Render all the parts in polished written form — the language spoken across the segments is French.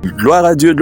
Gloire à Dieu,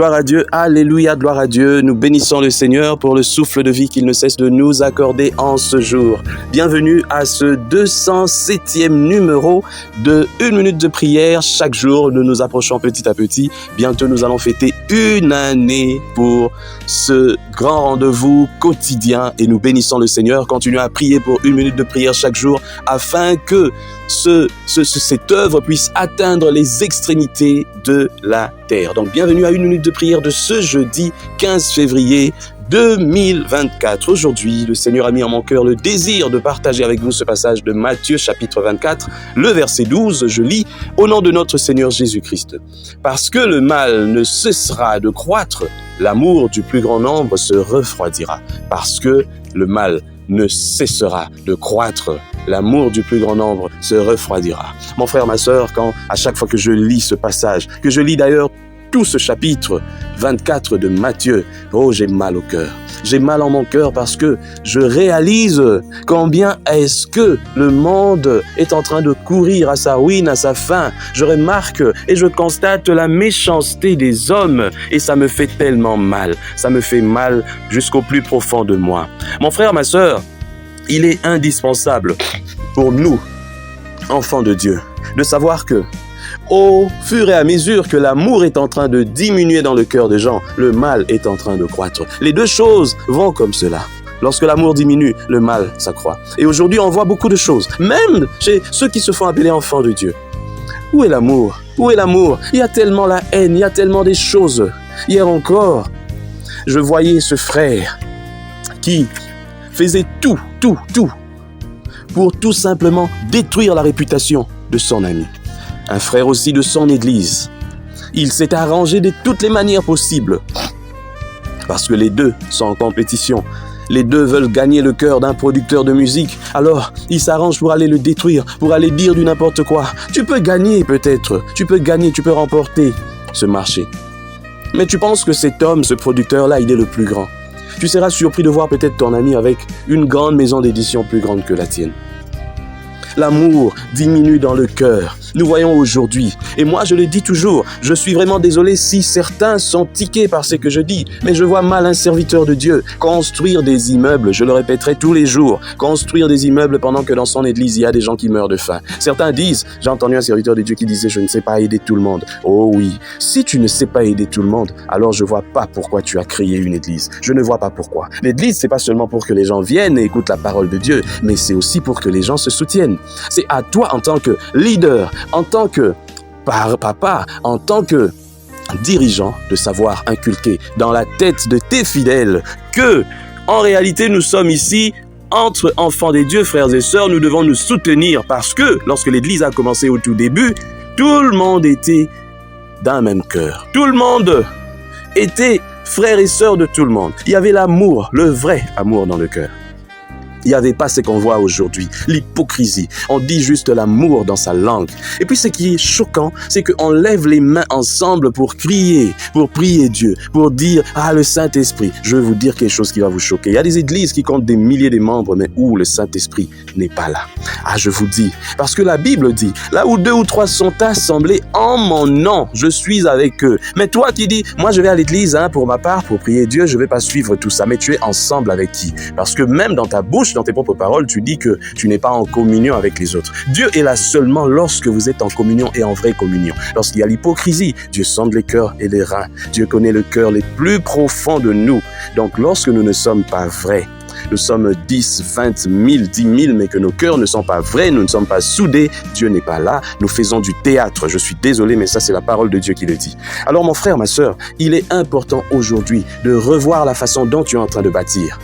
alléluia, gloire à Dieu. Nous bénissons le Seigneur pour le souffle de vie qu'il ne cesse de nous accorder en ce jour. Bienvenue à ce 207e numéro de 1 minute de prière. Chaque jour, nous nous approchons petit à petit. Bientôt, nous allons fêter une année pour ce grand rendez-vous quotidien et nous bénissons le Seigneur. Continuons à prier pour 1 minute de prière chaque jour afin que cette œuvre puisse atteindre les extrémités de la terre. Donc, bienvenue à 1 minute de prière de ce jeudi 15 février 2024. Aujourd'hui, le Seigneur a mis en mon cœur le désir de partager avec vous ce passage de Matthieu chapitre 24, le verset 12. Je lis « Au nom de notre Seigneur Jésus-Christ, parce que le mal ne cessera de croître, l'amour du plus grand nombre se refroidira. Parce que le mal ne cessera de croître, l'amour du plus grand nombre se refroidira. » Mon frère, ma sœur, à chaque fois que je lis ce passage, que je lis d'ailleurs tout ce chapitre 24 de Matthieu, oh, j'ai mal au cœur. J'ai mal en mon cœur parce que je réalise combien est-ce que le monde est en train de courir à sa ruine, à sa fin. Je remarque et je constate la méchanceté des hommes et ça me fait tellement mal. Ça me fait mal jusqu'au plus profond de moi. Mon frère, ma sœur, il est indispensable pour nous, enfants de Dieu, de savoir que au fur et à mesure que l'amour est en train de diminuer dans le cœur des gens, le mal est en train de croître. Les deux choses vont comme cela. Lorsque l'amour diminue, le mal s'accroît. Et aujourd'hui, on voit beaucoup de choses, même chez ceux qui se font appeler enfants de Dieu. Où est l'amour? Où est l'amour? Il y a tellement la haine, il y a tellement des choses. Hier encore, je voyais ce frère qui faisait tout pour tout simplement détruire la réputation de son ami. Un frère aussi de son église. Il s'est arrangé de toutes les manières possibles parce que les deux sont en compétition. Les deux veulent gagner le cœur d'un producteur de musique. Alors, ils s'arrangent pour aller le détruire, pour aller dire du n'importe quoi. Tu peux gagner peut-être, tu peux remporter ce marché. Mais tu penses que cet homme, ce producteur-là, il est le plus grand. Tu seras surpris de voir peut-être ton ami avec une grande maison d'édition plus grande que la tienne. L'amour diminue dans le cœur. Nous voyons aujourd'hui, et moi je le dis toujours, je suis vraiment désolé si certains sont tiqués par ce que je dis, mais je vois mal un serviteur de Dieu construire des immeubles, je le répéterai tous les jours, construire des immeubles pendant que dans son église il y a des gens qui meurent de faim. Certains disent, j'ai entendu un serviteur de Dieu qui disait, je ne sais pas aider tout le monde. Oh oui, si tu ne sais pas aider tout le monde, alors je vois pas pourquoi tu as créé une église. Je ne vois pas pourquoi. L'église, c'est pas seulement pour que les gens viennent et écoutent la parole de Dieu, mais c'est aussi pour que les gens se soutiennent. C'est à toi en tant que leader, en tant que papa, en tant que dirigeant, de savoir inculquer dans la tête de tes fidèles que, en réalité, nous sommes ici entre enfants des dieux, frères et sœurs, nous devons nous soutenir parce que lorsque l'église a commencé au tout début, tout le monde était d'un même cœur. Tout le monde était frères et sœurs de tout le monde. Il y avait l'amour, le vrai amour dans le cœur. Il n'y avait pas ce qu'on voit aujourd'hui, l'hypocrisie. On dit juste l'amour dans sa langue. Et puis ce qui est choquant, c'est qu'on lève les mains ensemble pour crier, pour prier Dieu, pour dire « Ah, le Saint-Esprit ». Je vais vous dire quelque chose qui va vous choquer. Il y a des églises qui comptent des milliers de membres, mais où le Saint-Esprit n'est pas là. Ah, je vous dis, parce que la Bible dit « Là où 2 ou 3 sont assemblés en mon nom, je suis avec eux ». Mais toi qui dis « Moi, je vais à l'église pour ma part, pour prier Dieu, je ne vais pas suivre tout ça ». Mais tu es ensemble avec qui? Parce que même dans ta bouche, dans tes propres paroles, tu dis que tu n'es pas en communion avec les autres. Dieu est là seulement lorsque vous êtes en communion et en vraie communion. Lorsqu'il y a l'hypocrisie, Dieu sonde les cœurs et les reins. Dieu connaît le cœur les plus profonds de nous. Donc lorsque nous ne sommes pas vrais, nous sommes 10, 20 000, 10 000, mais que nos cœurs ne sont pas vrais, nous ne sommes pas soudés, Dieu n'est pas là, nous faisons du théâtre. Je suis désolé, mais ça c'est la parole de Dieu qui le dit. Alors mon frère, ma sœur, il est important aujourd'hui de revoir la façon dont tu es en train de bâtir.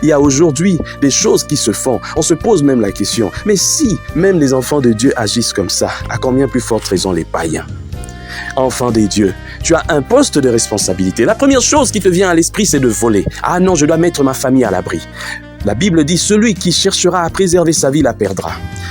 Il y a aujourd'hui des choses qui se font. On se pose même la question, mais si même les enfants de Dieu agissent comme ça, à combien plus forte raison les païens? Enfant des dieux, tu as un poste de responsabilité. La première chose qui te vient à l'esprit, c'est de voler. Ah non, je dois mettre ma famille à l'abri. La Bible dit, celui qui cherchera à préserver sa vie la perdra.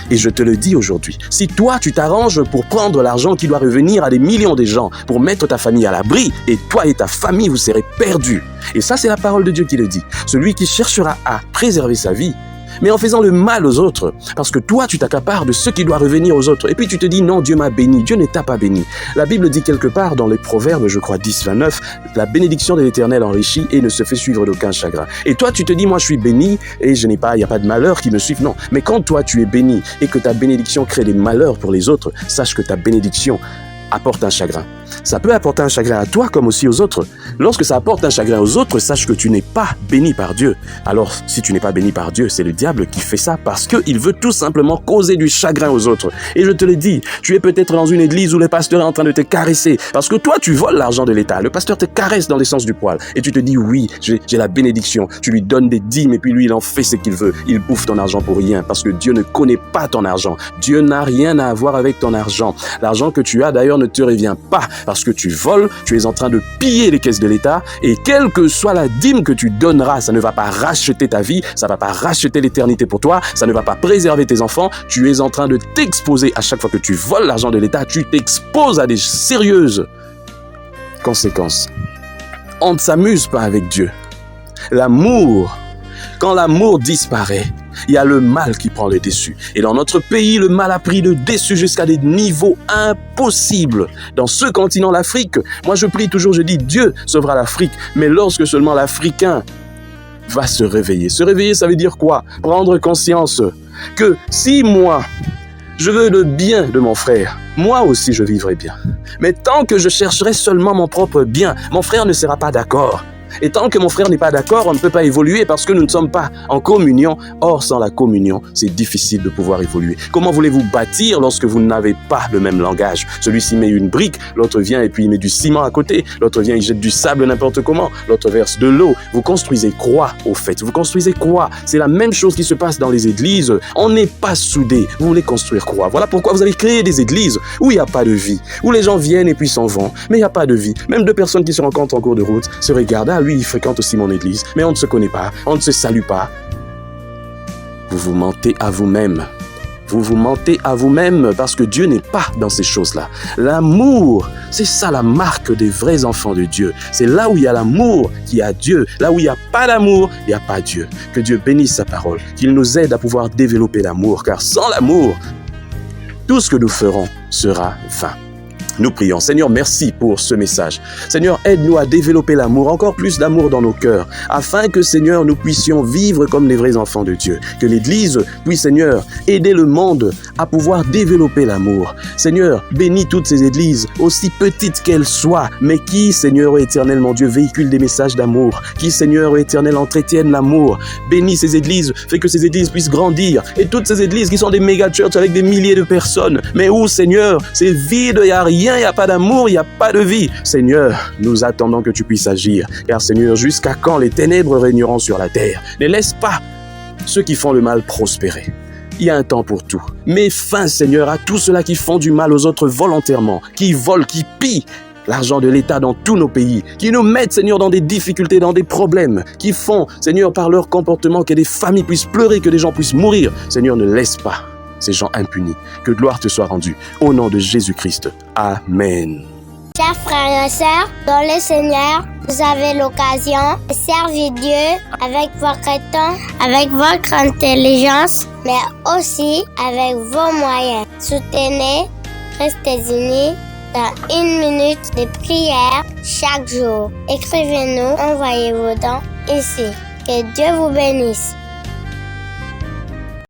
Et je te le dis aujourd'hui, si toi tu t'arranges pour prendre l'argent qui doit revenir à des millions de gens, pour mettre ta famille à l'abri, et toi et ta famille vous serez perdus. Et ça c'est la parole de Dieu qui le dit. Celui qui cherchera à préserver sa vie mais en faisant le mal aux autres. Parce que toi, tu t'accapares de ce qui doit revenir aux autres. Et puis tu te dis, non, Dieu m'a béni. Dieu ne t'a pas béni. La Bible dit quelque part dans les Proverbes, je crois 10, 29, la bénédiction de l'Éternel enrichit et ne se fait suivre d'aucun chagrin. Et toi, tu te dis, moi, je suis béni et il n'y a pas de malheur qui me suive. Non. Mais quand toi, tu es béni et que ta bénédiction crée des malheurs pour les autres, sache que ta bénédiction apporte un chagrin. Ça peut apporter un chagrin à toi comme aussi aux autres. Lorsque ça apporte un chagrin aux autres, sache que tu n'es pas béni par Dieu. Alors, si tu n'es pas béni par Dieu, c'est le diable qui fait ça parce qu'il veut tout simplement causer du chagrin aux autres. Et je te le dis, tu es peut-être dans une église où le pasteur est en train de te caresser parce que toi, tu voles l'argent de l'État. Le pasteur te caresse dans le sens du poil et tu te dis, oui, j'ai la bénédiction. Tu lui donnes des dîmes et puis lui, il en fait ce qu'il veut. Il bouffe ton argent pour rien parce que Dieu ne connaît pas ton argent. Dieu n'a rien à voir avec ton argent. L'argent que tu as d'ailleurs ne te revient pas parce que tu voles, tu es en train de piller les caisses de l'État et quelle que soit la dîme que tu donneras, ça ne va pas racheter ta vie, ça ne va pas racheter l'éternité pour toi, ça ne va pas préserver tes enfants, tu es en train de t'exposer à chaque fois que tu voles l'argent de l'État, tu t'exposes à des sérieuses conséquences. On ne s'amuse pas avec Dieu. L'amour, quand l'amour disparaît, il y a le mal qui prend le dessus. Et dans notre pays, le mal a pris le dessus jusqu'à des niveaux impossibles. Dans ce continent, l'Afrique, moi je prie toujours, je dis Dieu sauvera l'Afrique. Mais lorsque seulement l'Africain va se réveiller. Se réveiller, ça veut dire quoi? Prendre conscience que si moi, je veux le bien de mon frère, moi aussi je vivrai bien. Mais tant que je chercherai seulement mon propre bien, mon frère ne sera pas d'accord. Et tant que mon frère n'est pas d'accord, on ne peut pas évoluer parce que nous ne sommes pas en communion. Or, sans la communion, c'est difficile de pouvoir évoluer. Comment voulez-vous bâtir lorsque vous n'avez pas le même langage? Celui-ci met une brique, l'autre vient et puis il met du ciment à côté, l'autre vient, il jette du sable n'importe comment, l'autre verse de l'eau. Vous construisez quoi au fait? Vous construisez quoi? C'est la même chose qui se passe dans les églises. On n'est pas soudés. Vous voulez construire quoi? Voilà pourquoi vous avez créé des églises où il n'y a pas de vie, où les gens viennent et puis s'en vont, mais il n'y a pas de vie. Même deux personnes qui se rencontrent en cours de route se regardent. Ah, lui, il fréquente aussi mon église, mais on ne se connaît pas, on ne se salue pas. Vous vous mentez à vous-même. Vous vous mentez à vous-même parce que Dieu n'est pas dans ces choses-là. L'amour, c'est ça la marque des vrais enfants de Dieu. C'est là où il y a l'amour qu'il y a Dieu. Là où il n'y a pas d'amour, il n'y a pas Dieu. Que Dieu bénisse sa parole, qu'il nous aide à pouvoir développer l'amour, car sans l'amour, tout ce que nous ferons sera vain. Nous prions. Seigneur, merci pour ce message. Seigneur, aide-nous à développer l'amour, encore plus d'amour dans nos cœurs, afin que, Seigneur, nous puissions vivre comme les vrais enfants de Dieu. Que l'Église puisse, Seigneur, aider le monde à pouvoir développer l'amour. Seigneur, bénis toutes ces églises, aussi petites qu'elles soient, mais qui, Seigneur éternel, mon Dieu, véhiculent des messages d'amour, qui, Seigneur éternel, entretiennent l'amour. Bénis ces églises, fais que ces églises puissent grandir. Et toutes ces églises qui sont des méga-churches avec des milliers de personnes, mais où, Seigneur, c'est vide, il n'y a rien, il n'y a pas d'amour, il n'y a pas de vie. Seigneur, nous attendons que tu puisses agir. Car Seigneur, jusqu'à quand les ténèbres régneront sur la terre? Ne laisse pas ceux qui font le mal prospérer. Il y a un temps pour tout. Mets fin, Seigneur, à tous ceux-là qui font du mal aux autres volontairement, qui volent, qui pillent l'argent de l'État dans tous nos pays, qui nous mettent, Seigneur, dans des difficultés, dans des problèmes, qui font, Seigneur, par leur comportement, que des familles puissent pleurer, que des gens puissent mourir. Seigneur, ne laisse pas ces gens impunis. Que gloire te soit rendue. Au nom de Jésus-Christ. Amen. Chers frères et sœurs, dans le Seigneur, vous avez l'occasion de servir Dieu avec votre temps, avec votre intelligence, mais aussi avec vos moyens. Soutenez, restez unis dans 1 minute de prière chaque jour. Écrivez-nous, envoyez vos dons ici. Que Dieu vous bénisse.